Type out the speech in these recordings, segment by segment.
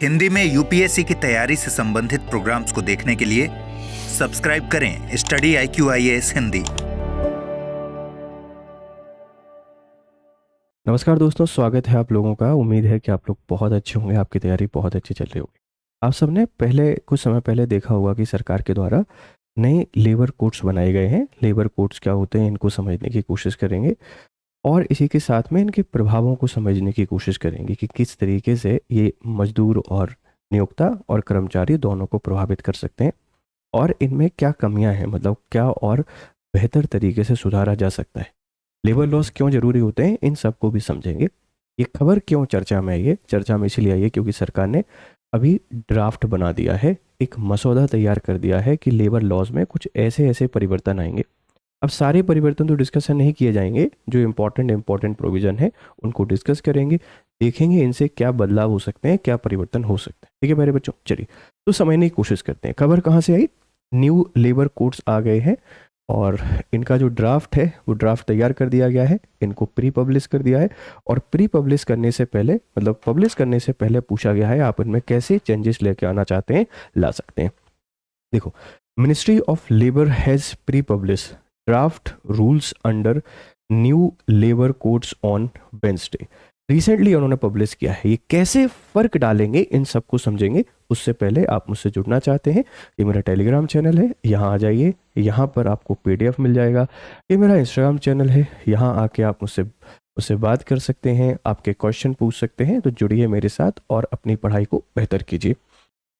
हिंदी में यूपीएससी की तैयारी से संबंधित प्रोग्राम्स को देखने के लिए सब्सक्राइब करें स्टडी IQ-IAS हिंदी। नमस्कार दोस्तों, स्वागत है आप लोगों का। उम्मीद है कि आप लोग बहुत अच्छे होंगे, आपकी तैयारी बहुत अच्छी चल रही होगी। आप सबने कुछ समय पहले देखा होगा कि सरकार के द्वारा नए लेबर कोड्स बनाए गए हैं। लेबर कोड्स क्या होते हैं, इनको समझने की कोशिश करेंगे और इसी के साथ में इनके प्रभावों को समझने की कोशिश करेंगे कि किस तरीके से ये मजदूर और नियोक्ता और कर्मचारी दोनों को प्रभावित कर सकते हैं और इनमें क्या कमियां हैं, मतलब क्या और बेहतर तरीके से सुधारा जा सकता है। लेबर लॉस क्यों जरूरी होते हैं, इन सब को भी समझेंगे। ये खबर क्यों चर्चा में आई है, चर्चा में इसलिए आई है क्योंकि सरकार ने अभी ड्राफ्ट बना दिया है, एक मसौदा तैयार कर दिया है कि लेबर लॉज में कुछ ऐसे ऐसे परिवर्तन आएंगे। अब सारे परिवर्तन तो डिस्कशन नहीं किए जाएंगे, जो इम्पोर्टेंट प्रोविजन है उनको डिस्कस करेंगे, देखेंगे इनसे क्या बदलाव हो सकते हैं, क्या परिवर्तन हो सकते हैं। ठीक है मेरे बच्चों, चलिए तो समझने की कोशिश करते हैं। खबर कहाँ से आई? न्यू लेबर कोड्स आ गए हैं और इनका जो ड्राफ्ट है वो ड्राफ्ट तैयार कर दिया गया है, इनको प्री पब्लिश कर दिया है और प्री पब्लिश करने से पहले, मतलब पब्लिश करने से पहले पूछा गया है आप इनमें कैसे चेंजेस लेके आना चाहते हैं, ला सकते हैं। देखो, ministry of labour has pre publish draft rules under new labour codes on Wednesday. Recently उन्होंने पब्लिश किया है। ये कैसे फ़र्क डालेंगे इन सबको समझेंगे। उससे पहले आप मुझसे जुड़ना चाहते हैं, ये मेरा टेलीग्राम चैनल है, यहाँ आ जाइए, यहाँ पर आपको PDF मिल जाएगा। ये मेरा इंस्टाग्राम चैनल है, यहाँ आके आप मुझसे बात कर सकते हैं, आपके क्वेश्चन पूछ सकते हैं। तो जुड़िए मेरे साथ और अपनी पढ़ाई को बेहतर कीजिए।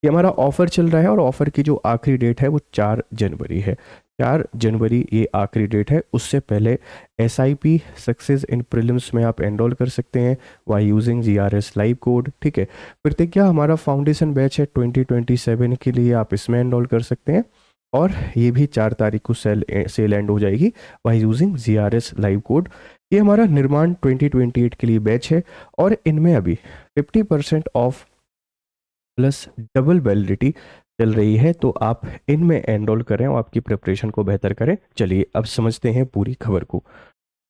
ये हमारा ऑफ़र चल रहा है और ऑफ़र की जो आखिरी डेट है वो 4 जनवरी है। 4 जनवरी ये आखिरी डेट है। उससे पहले SIP सक्सेस इन प्रीलिम्स में आप एनरोल कर सकते हैं via using GRS live code. ठीक है, प्रतिज्ञा हमारा फाउंडेशन बैच है 2027 के लिए, आप इसमें एनरोल कर सकते हैं और ये भी 4 तारीख को सेल एंड हो जाएगी via using GRS live code. ये हमारा निर्माण 2028 के लिए बैच है और इनमें अभी 50% ऑफ प्लस डबल वैलिडिटी चल रही है, तो आप इनमें एनरोल करें और आपकी प्रिपरेशन को बेहतर करें। चलिए अब समझते हैं पूरी खबर को।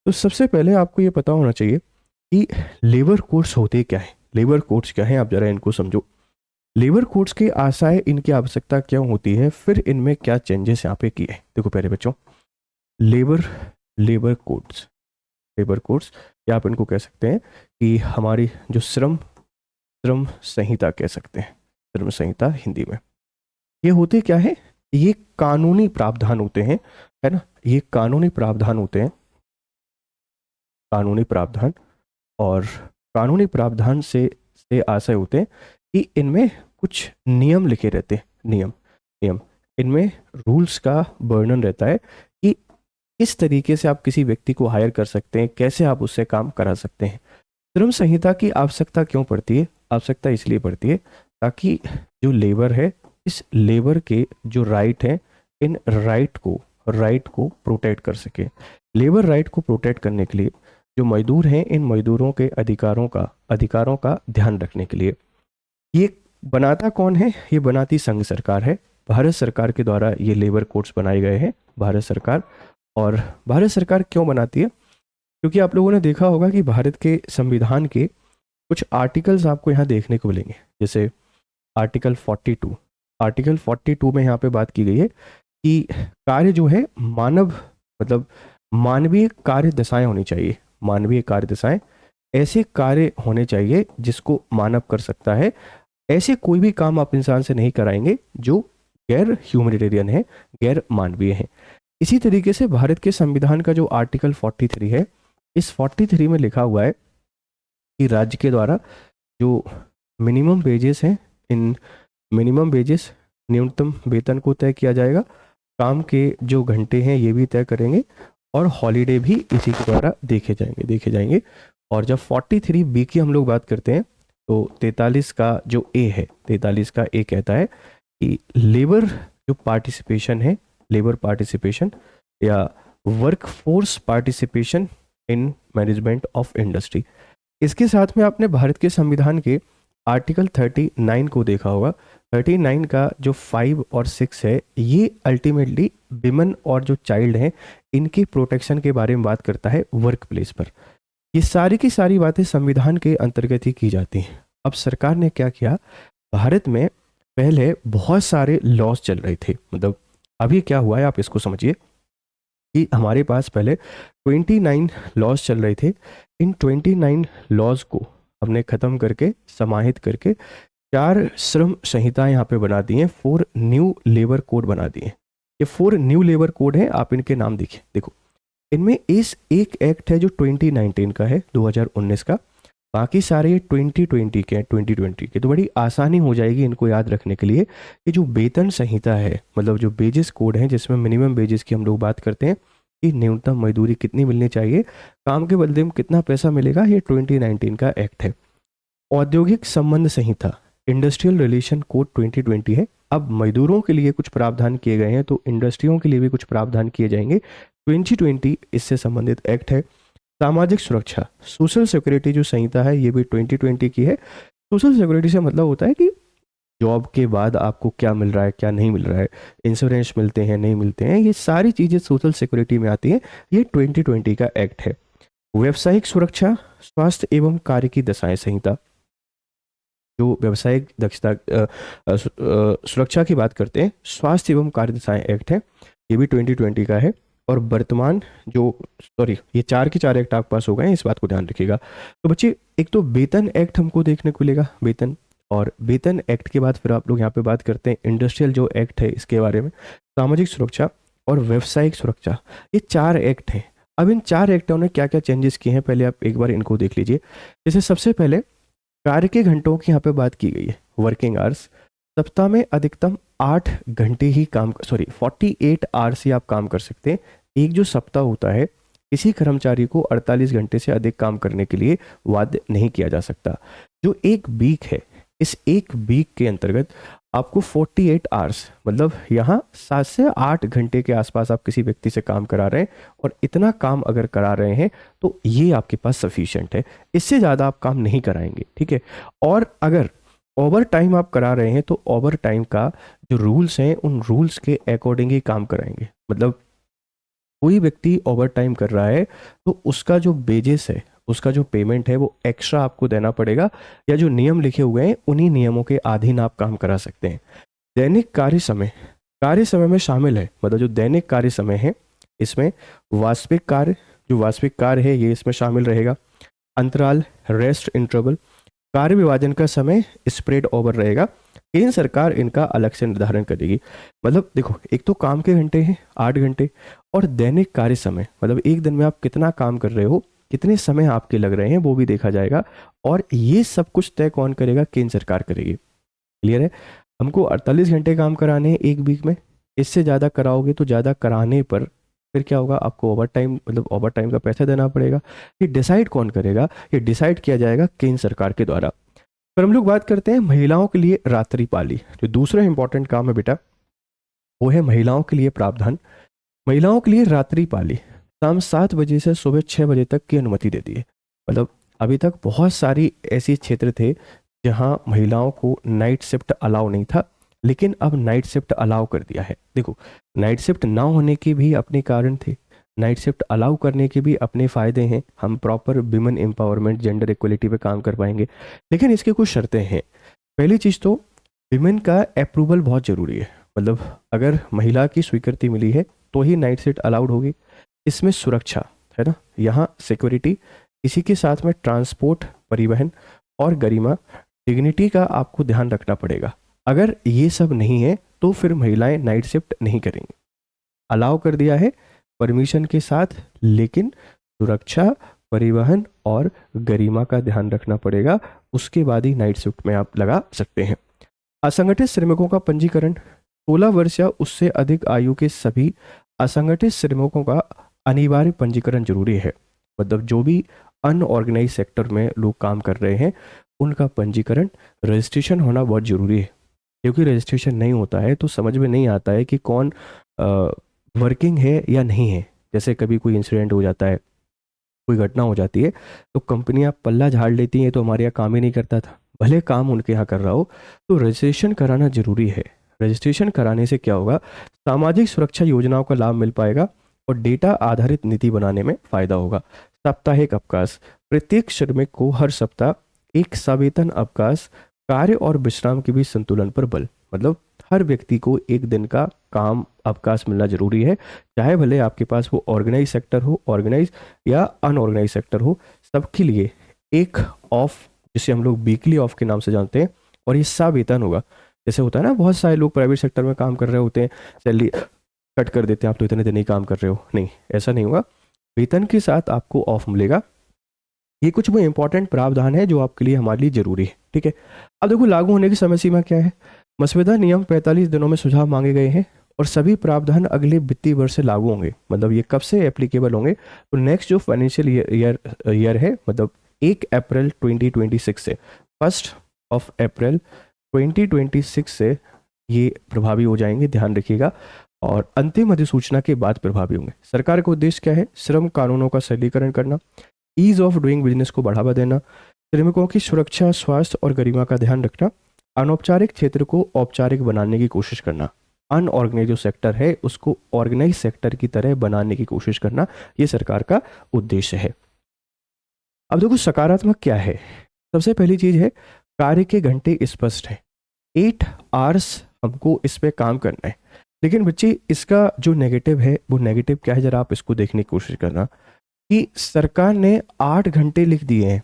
तो सबसे पहले आपको ये पता होना चाहिए कि लेबर कोड्स होते क्या है। लेबर कोड्स क्या है, आप जरा इनको समझो। लेबर कोड्स की आशाएं, इनकी आवश्यकता क्यों होती है, फिर इनमें क्या चेंजेस यहाँ पे किए हैं। देखो प्यारे बच्चों, लेबर कोड्स या आप इनको कह सकते हैं कि हमारी जो श्रम संहिता कह सकते हैं, श्रम संहिता हिंदी में। ये होते क्या है, ये कानूनी प्रावधान होते हैं, है ना। ये कानूनी प्रावधान होते हैं, कानूनी प्रावधान। और कानूनी प्रावधान से आशय होते हैं कि इनमें कुछ नियम लिखे रहते हैं। नियम इनमें रूल्स का वर्णन रहता है कि किस तरीके से आप किसी व्यक्ति को हायर कर सकते हैं, कैसे आप उससे काम करा सकते हैं। श्रम संहिता की आवश्यकता क्यों पड़ती है? आवश्यकता इसलिए पड़ती है ताकि जो लेबर है, इस लेबर के जो राइट हैं, इन राइट को प्रोटेक्ट कर सके। लेबर राइट को प्रोटेक्ट करने के लिए जो मजदूर हैं, इन मजदूरों के अधिकारों का ध्यान रखने के लिए ये बनाता कौन है? ये बनाती संघ सरकार है। भारत सरकार के द्वारा ये लेबर कोड्स बनाए गए हैं, भारत सरकार। और भारत सरकार क्यों बनाती है? क्योंकि आप लोगों ने देखा होगा कि भारत के संविधान के कुछ आर्टिकल्स आपको यहाँ देखने को मिलेंगे। जैसे आर्टिकल 42 में यहाँ पे बात की गई है कि कार्य जो है मानवीय कार्य दशाएं होनी चाहिए। मानवीय कार्य दशाएं, ऐसे कार्य होने चाहिए जिसको मानव कर सकता है। ऐसे कोई भी काम आप इंसान से नहीं कराएंगे जो गैर ह्यूमैनिटेरियन है, गैर मानवीय है। इसी तरीके से भारत के संविधान का जो आर्टिकल 43 है, इस 43 में लिखा हुआ है कि राज्य के द्वारा जो मिनिमम वेजेस हैं, इन मिनिमम वेजेस, न्यूनतम वेतन को तय किया जाएगा। काम के जो घंटे हैं ये भी तय करेंगे और हॉलीडे भी इसी के द्वारा देखे जाएंगे। और जब 43B की हम लोग बात करते हैं तो 43 का जो A है, 43 का A कहता है कि लेबर जो पार्टिसिपेशन है, लेबर पार्टिसिपेशन या work force participation in management of industry. इसके साथ में आपने भारत के संविधान के आर्टिकल 39 को देखा होगा। 39 का जो 5 और 6 है, ये अल्टीमेटली विमेन और जो चाइल्ड हैं, इनकी प्रोटेक्शन के बारे में बात करता है वर्क प्लेस पर। ये सारी की सारी बातें संविधान के अंतर्गत ही की जाती हैं। अब सरकार ने क्या किया भारत में पहले बहुत सारे लॉज चल रहे थे, मतलब अभी क्या हुआ है आप इसको समझिए कि हमारे पास पहले 29 लॉज चल रहे थे। इन 29 लॉज को हमने ख़त्म करके समाहित करके 4 श्रम संहिताएं यहाँ पे बना दी हैं, 4 न्यू लेबर कोड बना दिए। ये 4 न्यू लेबर कोड हैं, आप इनके नाम देखिए। देखो इनमें इस एक एक्ट है जो 2019 का है, 2019 का, बाकी सारे ये 2020 के हैं, 2020 के। तो बड़ी आसानी हो जाएगी इनको याद रखने के लिए। ये जो वेतन संहिता है, मतलब जो बेजेस कोड है जिसमें मिनिमम बेजेस की हम लोग बात करते हैं कि न्यूनतम मजदूरी कितनी मिलनी चाहिए, काम के बदले में कितना पैसा मिलेगा, ये 2019 का एक्ट है। औद्योगिक संबंध संहिता, इंडस्ट्रियल रिलेशन कोड 2020 है। अब मजदूरों के लिए कुछ प्रावधान किए गए हैं तो इंडस्ट्रियों के लिए भी कुछ प्रावधान किए जाएंगे, 2020 इससे संबंधित एक्ट है। सामाजिक सुरक्षा, सोशल सिक्योरिटी जो संहिता है ये भी 2020 की है। सोशल सिक्योरिटी से मतलब होता है कि जॉब के बाद आपको क्या मिल रहा है, क्या नहीं मिल रहा है, इंश्योरेंस मिलते हैं नहीं मिलते हैं, ये सारी चीज़ें सोशल सिक्योरिटी में आती हैं। ये 2020 का एक्ट है। व्यावसायिक सुरक्षा, स्वास्थ्य एवं कार्य की दशाएं संहिता, जो व्यावसायिक दक्षता सुरक्षा की बात करते हैं, स्वास्थ्य एवं कार्य दशाएं एक्ट है, ये भी 2020 का है। और वर्तमान जो ये 4 के 4 एक्ट आपके पास हो गए हैं, इस बात को ध्यान रखिएगा। तो बच्चे एक तो वेतन एक्ट हमको देखने को मिलेगा, वेतन, और वेतन एक्ट के बाद फिर आप लोग यहाँ पे बात करते हैं इंडस्ट्रियल जो एक्ट है इसके बारे में, सामाजिक सुरक्षा और व्यावसायिक सुरक्षा, ये 4 एक्ट हैं। अब इन 4 एक्टों ने क्या क्या चेंजेस किए हैं पहले आप एक बार इनको देख लीजिए। जैसे सबसे पहले कार्य के घंटों की यहाँ पे बात की गई है, वर्किंग आवर्स। सप्ताह में अधिकतम 8 घंटे ही 48 आवर्स ही आप काम कर सकते हैं। एक जो सप्ताह होता है, किसी कर्मचारी को 48 घंटे से अधिक काम करने के लिए बाध्य नहीं किया जा सकता। जो एक वीक है, इस एक वीक के अंतर्गत आपको 48 आवर्स, मतलब यहाँ 7 से 8 घंटे के आसपास आप किसी व्यक्ति से काम करा रहे हैं, और इतना काम अगर करा रहे हैं तो ये आपके पास सफिशिएंट है, इससे ज़्यादा आप काम नहीं कराएंगे, ठीक है। और अगर ओवर टाइम आप करा रहे हैं तो ओवर टाइम का जो रूल्स हैं उन रूल्स के अकॉर्डिंग ही काम कराएंगे। मतलब कोई व्यक्ति ओवर टाइम कर रहा है तो उसका जो बेजेस है, उसका जो पेमेंट है वो एक्स्ट्रा आपको देना पड़ेगा, या जो नियम लिखे हुए हैं उन्हीं नियमों के अधीन आप काम करा सकते हैं। दैनिक कार्य समय में शामिल है, मतलब जो दैनिक कार्य समय है इसमें वास्तविक कार्य है ये इसमें शामिल रहेगा। अंतराल, रेस्ट इंटरवल, कार्य विभाजन का समय स्प्रेड ओवर रहेगा। केंद्र सरकार इनका अलग से निर्धारण करेगी। मतलब देखो, एक तो काम के घंटे हैं 8 घंटे, और दैनिक कार्य समय, मतलब एक दिन में आप कितना काम कर रहे हो, कितने समय आपके लग रहे हैं, वो भी देखा जाएगा। और ये सब कुछ तय कौन करेगा? केंद्र सरकार करेगी। क्लियर है? हमको 48 घंटे काम कराने हैं एक वीक में, इससे ज़्यादा कराओगे तो ज़्यादा कराने पर फिर क्या होगा, आपको ओवर टाइम, मतलब ओवर टाइम का पैसा देना पड़ेगा। ये डिसाइड कौन करेगा? ये डिसाइड किया जाएगा केंद्र सरकार के द्वारा। फिर हम लोग बात करते हैं महिलाओं के लिए रात्रि पाली। जो दूसरा इंपॉर्टेंट काम है बेटा, वो है महिलाओं के लिए प्रावधान। महिलाओं के लिए रात्रि पाली शाम 7 बजे से सुबह 6 बजे तक की अनुमति दे दी है। मतलब अभी तक बहुत सारी ऐसी क्षेत्र थे जहां महिलाओं को नाइट शिफ्ट अलाउ नहीं था, लेकिन अब नाइट शिफ्ट अलाउ कर दिया है। देखो, नाइट शिफ्ट ना होने के भी अपने कारण थे, नाइट शिफ्ट अलाउ करने के भी अपने फ़ायदे हैं। हम proper women empowerment, gender equality पे काम कर पाएंगे, लेकिन इसकी कुछ शर्तें हैं। पहली चीज़ तो विमेन का अप्रूवल बहुत ज़रूरी है। मतलब अगर महिला की स्वीकृति मिली है तो ही नाइट शिफ्ट अलाउड होगी। इसमें सुरक्षा है ना, यहाँ सिक्योरिटी, इसी के साथ में ट्रांसपोर्ट, परिवहन और गरिमा, डिग्निटी का आपको ध्यान रखना पड़ेगा। अगर ये सब नहीं है तो फिर महिलाएं नाइट शिफ्ट नहीं करेंगी। अलाउ कर दिया है परमिशन के साथ, लेकिन सुरक्षा, परिवहन और गरिमा का ध्यान रखना पड़ेगा, उसके बाद ही नाइट शिफ्ट में आप लगा सकते हैं। असंगठित श्रमिकों का पंजीकरण, 16 वर्ष या उससे अधिक आयु के सभी असंगठित श्रमिकों का अनिवार्य पंजीकरण जरूरी है। मतलब जो भी अनऑर्गेनाइज सेक्टर में लोग काम कर रहे हैं उनका पंजीकरण, रजिस्ट्रेशन होना बहुत ज़रूरी है। क्योंकि रजिस्ट्रेशन नहीं होता है तो समझ में नहीं आता है कि कौन वर्किंग है या नहीं है। जैसे कभी कोई इंसिडेंट हो जाता है, कोई घटना हो जाती है, तो कंपनियां पल्ला झाड़ लेती हैं, तो हमारे यहाँ काम ही नहीं करता था, भले काम उनके यहाँ कर रहा हो। तो रजिस्ट्रेशन कराना जरूरी है। रजिस्ट्रेशन कराने से क्या होगा, सामाजिक सुरक्षा योजनाओं का लाभ मिल पाएगा और डेटा आधारित नीति बनाने में फायदा होगा। साप्ताहिक अवकाश, प्रत्येक श्रमिक को हर सप्ताह एक सवेतन अवकाश कार्य और विश्राम के बीच संतुलन पर बल, मतलब हर व्यक्ति को एक दिन का काम अवकाश मिलना जरूरी है, चाहे भले आपके पास वो ऑर्गेनाइज सेक्टर हो, ऑर्गेनाइज या अनऑर्गेनाइज सेक्टर हो, सबके लिए एक ऑफ, जिसे हम लोग वीकली ऑफ के नाम से जानते हैं, और ये सवेतन होगा। जैसे होता है ना, बहुत सारे लोग प्राइवेट सेक्टर में काम कर रहे होते हैं, सैलरी कट कर देते हैं, आप तो इतने दिन ही काम कर रहे हो, नहीं ऐसा नहीं होगा, वेतन के साथ आपको ऑफ मिलेगा। ये कुछ वो इंपॉर्टेंट प्रावधान है जो आपके लिए, हमारे लिए जरूरी है, ठीक है। अब देखो लागू होने की समय सीमा क्या है। मसौदा नियम 45 दिनों में सुझाव मांगे गए हैं और सभी प्रावधान अगले वित्तीय वर्ष से लागू होंगे। मतलब ये कब से एप्लीकेबल होंगे, तो नेक्स्ट जो फाइनेंशियल ईयर है, मतलब 1 अप्रैल 2026 से 1 अप्रैल 2026 से ये प्रभावी हो जाएंगे, ध्यान रखिएगा। और अंतिम अधिसूचना के बाद प्रभावी होंगे। सरकार का उद्देश्य क्या है, श्रम कानूनों का सरलीकरण करना, ईज ऑफ डूइंग बिजनेस को बढ़ावा देना, श्रमिकों की सुरक्षा, स्वास्थ्य और गरिमा का ध्यान रखना, अनौपचारिक क्षेत्र को औपचारिक बनाने की कोशिश करना, अनऑर्गेनाइज जो सेक्टर है उसको ऑर्गेनाइज सेक्टर की तरह बनाने की कोशिश करना, ये सरकार का उद्देश्य है। अब देखो सकारात्मक क्या है। सबसे पहली चीज है, कार्य के घंटे स्पष्ट है, 8 आवर्स हमको इस पे काम करना है। लेकिन बच्चे इसका जो नेगेटिव है, वो नेगेटिव क्या है, जरा आप इसको देखने की कोशिश करना कि सरकार ने 8 घंटे लिख दिए हैं,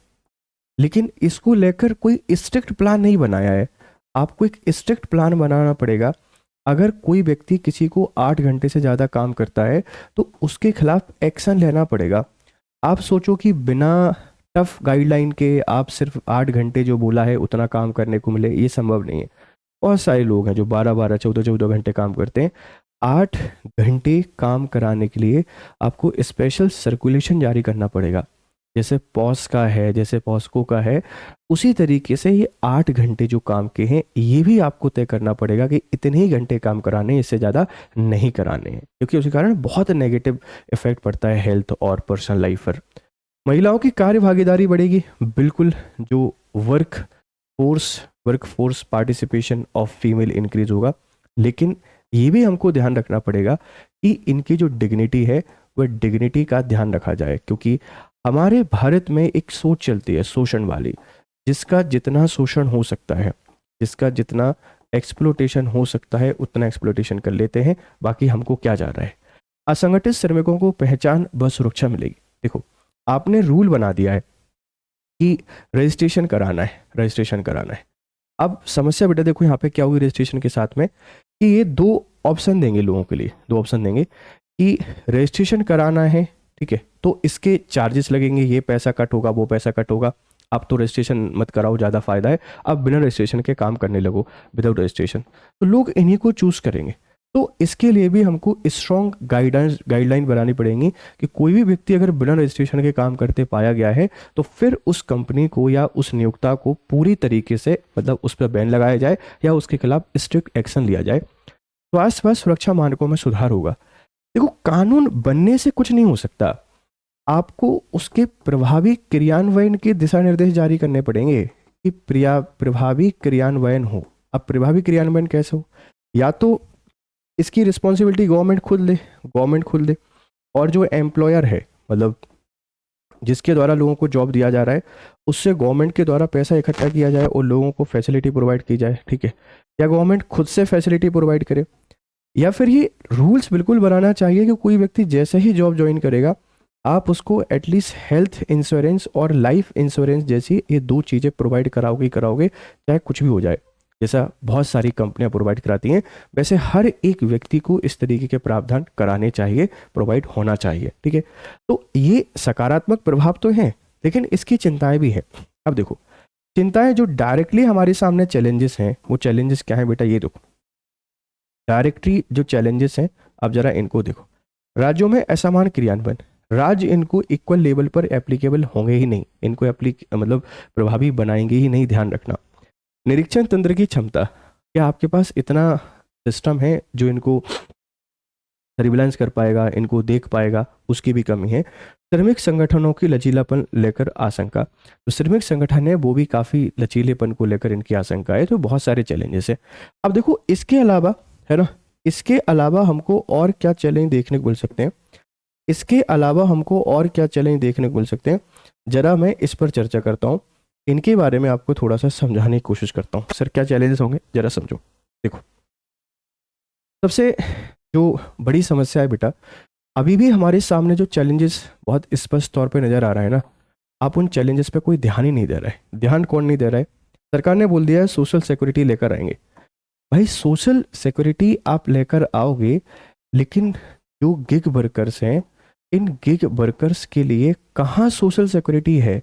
लेकिन इसको लेकर कोई स्ट्रिक्ट प्लान नहीं बनाया है। आपको एक स्ट्रिक्ट प्लान बनाना पड़ेगा। अगर कोई व्यक्ति किसी को 8 घंटे से ज़्यादा काम करता है तो उसके खिलाफ एक्शन लेना पड़ेगा। आप सोचो कि बिना टफ गाइडलाइन के आप सिर्फ 8 घंटे जो बोला है उतना काम करने को मिले, ये संभव नहीं है। बहुत सारे लोग हैं जो 12-12, 14-14 घंटे काम करते हैं। 8 घंटे काम कराने के लिए आपको स्पेशल सर्कुलेशन जारी करना पड़ेगा, जैसे पॉस का है, जैसे पॉस्को का है। उसी तरीके से ये 8 घंटे जो काम के हैं, ये भी आपको तय करना पड़ेगा कि इतने ही घंटे काम कराने, इससे ज़्यादा नहीं कराने हैं, क्योंकि उसके कारण बहुत नेगेटिव इफेक्ट पड़ता है हेल्थ और पर्सनल लाइफ पर। महिलाओं की कार्य भागीदारी बढ़ेगी, बिल्कुल। जो work force participation of female increase होगा। लेकिन ये भी हमको ध्यान रखना पड़ेगा कि इनकी जो डिग्निटी है वह डिग्निटी का ध्यान रखा जाए, क्योंकि हमारे भारत में एक सोच चलती है शोषण वाली, जिसका जितना शोषण हो सकता है, जिसका जितना एक्सप्लोटेशन हो सकता है उतना एक्सप्लोटेशन कर लेते हैं। बाकी हमको क्या जा रहा है। असंगठित श्रमिकों को पहचान व सुरक्षा मिलेगी। देखो आपने रूल बना दिया है कि रजिस्ट्रेशन कराना है। अब समस्या बेटा देखो यहाँ पे क्या हुई रजिस्ट्रेशन के साथ में, कि ये 2 ऑप्शन देंगे लोगों के लिए, 2 ऑप्शन देंगे कि रजिस्ट्रेशन कराना है, ठीक है, तो इसके चार्जेस लगेंगे, ये पैसा कट होगा, वो पैसा कट होगा। आप तो रजिस्ट्रेशन मत कराओ, ज़्यादा फायदा है, अब बिना रजिस्ट्रेशन के काम करने लगो, विदाउट रजिस्ट्रेशन। तो लोग इन्हीं को चूज करेंगे। तो इसके लिए भी हमको स्ट्रॉन्ग गाइडलाइन बनानी पड़ेंगी कि कोई भी व्यक्ति अगर बिना रजिस्ट्रेशन के काम करते पाया गया है तो फिर उस कंपनी को या उस नियोक्ता को पूरी तरीके से, मतलब उस पर बैन लगाया जाए या उसके खिलाफ स्ट्रिक्ट एक्शन लिया जाए। स्वास्थ्य व सुरक्षा मानकों में सुधार होगा। देखो कानून बनने से कुछ नहीं हो सकता, आपको उसके प्रभावी क्रियान्वयन के दिशा निर्देश जारी करने पड़ेंगे कि प्रभावी क्रियान्वयन हो। अब प्रभावी क्रियान्वयन कैसे हो, या तो इसकी रिस्पॉन्सिबिलिटी गवर्नमेंट खुद दे, और जो एम्प्लॉयर है, मतलब जिसके द्वारा लोगों को जॉब दिया जा रहा है, उससे गवर्नमेंट के द्वारा पैसा इकट्ठा किया जाए और लोगों को फैसिलिटी प्रोवाइड की जाए, ठीक है, या गवर्नमेंट खुद से फैसिलिटी प्रोवाइड करे। या फिर ये रूल्स बिल्कुल बनाना चाहिए कि कोई व्यक्ति जैसे ही जॉब ज्वाइन करेगा आप उसको एटलीस्ट हेल्थ इंश्योरेंस और लाइफ इंश्योरेंस जैसी ये 2 चीज़ें प्रोवाइड कराओगे, चाहे कुछ भी हो जाए। जैसा बहुत सारी कंपनियां प्रोवाइड कराती हैं, वैसे हर एक व्यक्ति को इस तरीके के प्रावधान कराने चाहिए, प्रोवाइड होना चाहिए, ठीक है। तो ये सकारात्मक प्रभाव तो हैं, लेकिन इसकी चिंताएं भी हैं। अब देखो चिंताएं जो डायरेक्टली हमारे सामने चैलेंजेस हैं, वो चैलेंजेस क्या है बेटा, ये देखो डायरेक्टली जो चैलेंजेस हैं, अब जरा इनको देखो। राज्यों में असमान क्रियान्वयन, राज्य इनको इक्वल लेवल पर एप्लीकेबल होंगे ही नहीं, इनको मतलब प्रभावी बनाएंगे ही नहीं, ध्यान रखना। निरीक्षण तंत्र की क्षमता, क्या आपके पास इतना सिस्टम है जो इनको सर्विलांस कर पाएगा, इनको देख पाएगा, उसकी भी कमी है। श्रमिक संगठनों की लचीलापन लेकर आशंका, तो श्रमिक संगठन है वो भी काफ़ी लचीलेपन को लेकर इनकी आशंका है, तो बहुत सारे चैलेंजेस है। अब देखो इसके अलावा, है ना, इसके अलावा हमको और क्या चैलेंज देखने को मिल सकते हैं, जरा मैं इस पर चर्चा करता हूँ। इनके बारे में आपको थोड़ा सा समझाने की कोशिश करता हूँ। सर क्या चैलेंजेस होंगे, जरा समझो। देखो, सबसे जो बड़ी समस्या है बेटा, अभी भी हमारे सामने जो चैलेंजेस बहुत स्पष्ट तौर पे नज़र आ रहा है ना, आप उन चैलेंजेस पे कोई ध्यान ही नहीं दे रहा है। ध्यान कौन नहीं दे रहा है? सरकार ने बोल दिया है सोशल सिक्योरिटी लेकर आएंगे। भाई सोशल सिक्योरिटी आप लेकर आओगे, लेकिन जो गिग वर्कर्स हैं, इन गिग वर्कर्स के लिए कहाँ सोशल सिक्योरिटी है?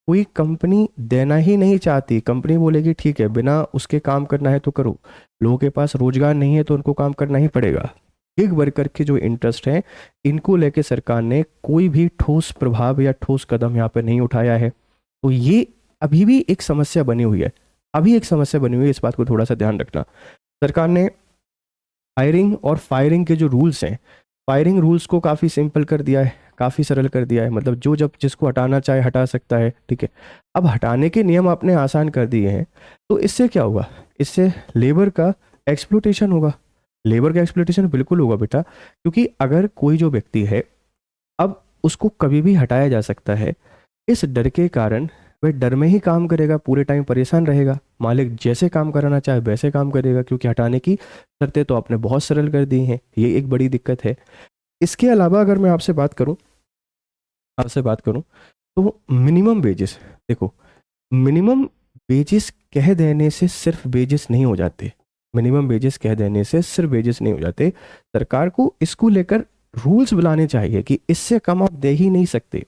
कोई कंपनी देना ही नहीं चाहती। कंपनी बोलेगी ठीक है, बिना उसके काम करना है तो करो, लोगों के पास रोजगार नहीं है तो उनको काम करना ही पड़ेगा। गिग वर्कर के जो इंटरेस्ट हैं, इनको लेके सरकार ने कोई भी ठोस प्रभाव या ठोस कदम यहाँ पे नहीं उठाया है। तो ये अभी भी एक समस्या बनी हुई है, अभी एक समस्या बनी हुई है। इस बात को थोड़ा सा ध्यान रखना। सरकार ने हायरिंग और फायरिंग के जो रूल्स हैं, फायरिंग रूल्स को काफ़ी सिंपल कर दिया है, काफ़ी सरल कर दिया है। मतलब जो जब जिसको हटाना चाहे हटा सकता है, ठीक है। अब हटाने के नियम आपने आसान कर दिए हैं, तो इससे क्या होगा? इससे लेबर का एक्सप्लोटेशन होगा। लेबर का एक्सप्लोटेशन बिल्कुल होगा बेटा, क्योंकि अगर कोई जो व्यक्ति है, अब उसको कभी भी हटाया जा सकता है। इस डर के कारण वह डर में ही काम करेगा, पूरे टाइम परेशान रहेगा। मालिक जैसे काम कराना चाहे वैसे काम करेगा, क्योंकि हटाने की शर्तें तो आपने बहुत सरल कर दी हैं। ये एक बड़ी दिक्कत है। इसके अलावा अगर मैं आपसे बात करूं तो मिनिमम वेजेस, देखो, मिनिमम वेजेस कह देने से सिर्फ वेजेस नहीं हो जाते। मिनिमम वेजेस कह देने से सिर्फ वेजेस नहीं हो जाते। सरकार को इसको लेकर रूल्स बनाने चाहिए कि इससे कम आप दे ही नहीं सकते।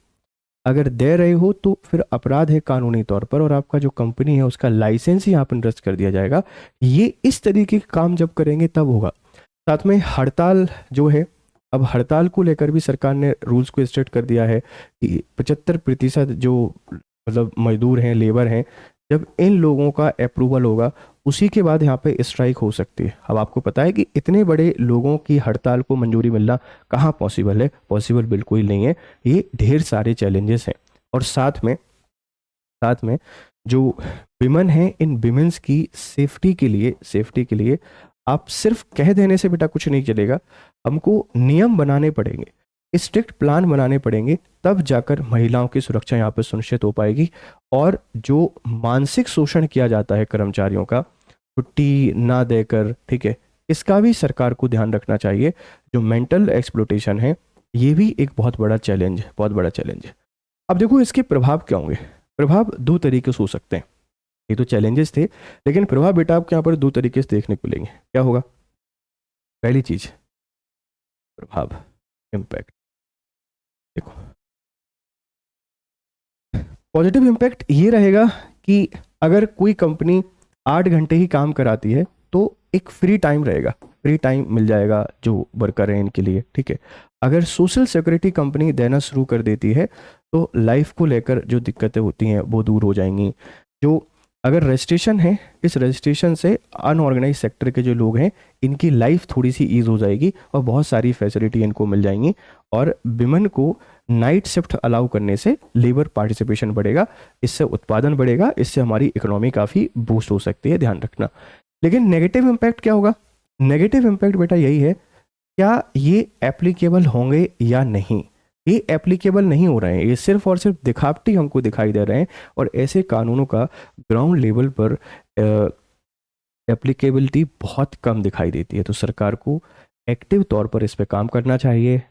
अगर दे रहे हो तो फिर अपराध है कानूनी तौर पर, और आपका जो कंपनी है उसका लाइसेंस ही यहाँ पर निरस्त कर दिया जाएगा। ये इस तरीके के काम जब करेंगे तब होगा। साथ में हड़ताल जो है, अब हड़ताल को लेकर भी सरकार ने रूल्स को स्ट्रिक्ट कर दिया है कि 75% जो मतलब मजदूर हैं, लेबर हैं, जब इन लोगों का अप्रूवल होगा उसी के बाद यहाँ पे स्ट्राइक हो सकती है। अब आपको पता है कि इतने बड़े लोगों की हड़ताल को मंजूरी मिलना कहाँ पॉसिबल है? पॉसिबल बिल्कुल नहीं है। ये ढेर सारे चैलेंजेस हैं। और साथ में जो विमेन हैं, इन विमेंस की सेफ्टी के लिए आप सिर्फ कह देने से बेटा कुछ नहीं चलेगा। हमको नियम बनाने पड़ेंगे, स्ट्रिक्ट प्लान बनाने पड़ेंगे, तब जाकर महिलाओं की सुरक्षा यहाँ पर सुनिश्चित हो पाएगी। और जो मानसिक शोषण किया जाता है कर्मचारियों का, छुट्टी ना देकर, ठीक है, इसका भी सरकार को ध्यान रखना चाहिए। जो मेंटल एक्सप्लोटेशन है, ये भी एक बहुत बड़ा चैलेंज है। अब देखो इसके प्रभाव क्या होंगे। प्रभाव दो तरीके से हो सकते हैं। ये तो चैलेंजेस थे, लेकिन प्रभाव बेटा आपके यहाँ पर दो तरीके से देखने को मिलेंगे। क्या होगा? पहली चीज, प्रभाव, इम्पैक्ट। देखो, पॉजिटिव इम्पैक्ट ये रहेगा कि अगर कोई कंपनी 8 घंटे ही काम कराती है तो एक फ्री टाइम रहेगा, फ्री टाइम मिल जाएगा जो वर्कर हैं इनके लिए, ठीक है। अगर सोशल सिक्योरिटी कंपनी देना शुरू कर देती है तो लाइफ को लेकर जो दिक्कतें होती हैं वो दूर हो जाएंगी। जो अगर रजिस्ट्रेशन है, इस रजिस्ट्रेशन से अनऑर्गेनाइज सेक्टर के जो लोग हैं इनकी लाइफ थोड़ी सी ईज हो जाएगी और बहुत सारी फैसिलिटी इनको मिल जाएंगी। और विमेन को नाइट शिफ्ट अलाउ करने से लेबर पार्टिसिपेशन बढ़ेगा, इससे उत्पादन बढ़ेगा, इससे हमारी इकोनॉमी काफ़ी बूस्ट हो सकती है, ध्यान रखना। लेकिन नेगेटिव इम्पैक्ट क्या होगा? नेगेटिव इम्पैक्ट बेटा यही है, क्या ये एप्लीकेबल होंगे या नहीं? ये एप्लीकेबल नहीं हो रहे हैं, ये सिर्फ और सिर्फ दिखावटी हमको दिखाई दे रहे हैं। और ऐसे कानूनों का ग्राउंड लेवल पर एप्लीकेबिलिटी बहुत कम दिखाई देती है। तो सरकार को एक्टिव तौर पर इस पर काम करना चाहिए,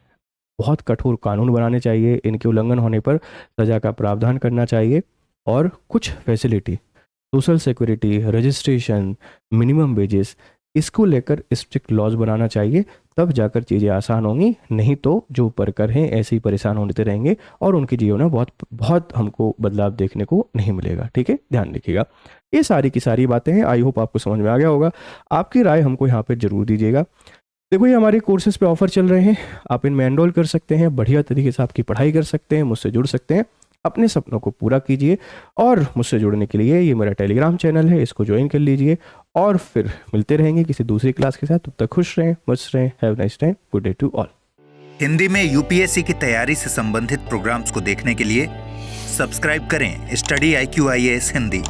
बहुत कठोर कानून बनाने चाहिए, इनके उल्लंघन होने पर सजा का प्रावधान करना चाहिए। और कुछ facility, social security, registration, minimum wages, इसको लेकर स्ट्रिक्ट लॉज बनाना चाहिए, तब जाकर चीज़ें आसान होंगी। नहीं तो जो वर्कर हैं ऐसे ही परेशान होते रहेंगे और उनके जीवन में बहुत हमको बदलाव देखने को नहीं मिलेगा, ठीक है, ध्यान रखिएगा। ये सारी की सारी बातें हैं, आई होप आपको समझ में आ गया होगा। आपकी राय हमको यहाँ पर जरूर दीजिएगा। देखो, ये हमारे कोर्सेज पे ऑफर चल रहे हैं, आप इनमें एनरोल कर सकते हैं, बढ़िया तरीके से आपकी पढ़ाई कर सकते हैं, मुझसे जुड़ सकते हैं, अपने सपनों को पूरा कीजिए। और मुझसे जुड़ने के लिए ये मेरा टेलीग्राम चैनल है, इसको ज्वाइन कर लीजिए। और फिर मिलते रहेंगे किसी दूसरी क्लास के साथ। तब तक खुश रहें, मस्त रहें। Have nice time, good day to all. Hindi में यूपीएससी की तैयारी से संबंधित प्रोग्राम्स को देखने के लिए सब्सक्राइब करें स्टडी IQ IAS हिंदी।